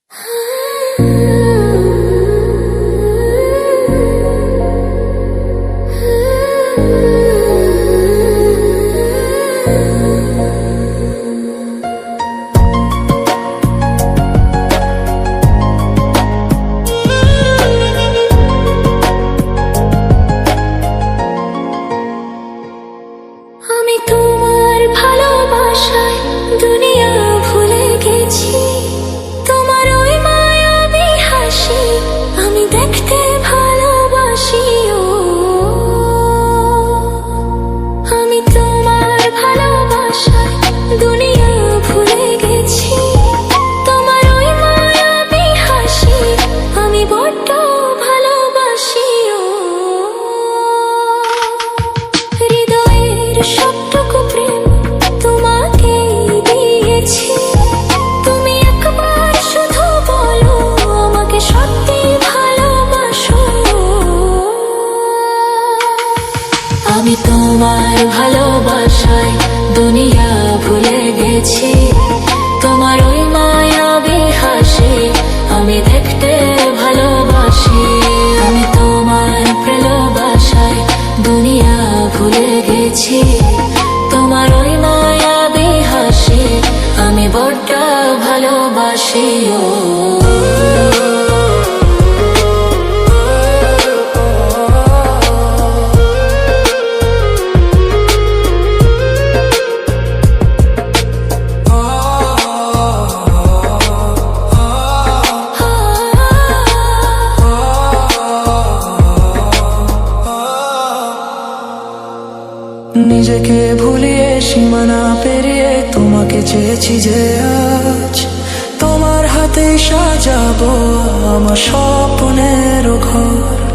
আমি তোমার ভালোবাসায় দুনিয়া ভুলে গেছি, তোমার ওই মায়াবী হাসি আমি দেখতে ভালোবাসি। ও আমি তোমার ভালোবাসায় দুনিয়া ভুলে গেছি, তোমার ওই মায়াবী হাসি আমি বড্ড ভালোবাসি। ও হৃদয়ের সবটুকু প্রেম তোমাকে দিয়েছি, তুমি একবার শুধু বলো আমাকে সত্যি ভালোবাসো। আমি তোমার ভালোবাসায় দুনিয়া ভুলে গেছি, তোমার ওই মায়াবী হাসি আমি দেখতে ভালোবাসি। আমি তোমার ভালোবাসায় দুনিয়া ভুলে গেছি, তোমার ওই মায়াবী হাসি আমি বড্ড ভালোবাসি। ও নিজেকে ভুলিয়ে সীমানা পেরিয়ে তোমাকে চেয়েছি যে আজ তোমার হাতে সাজাবো আমার স্বপ্নের ঘর।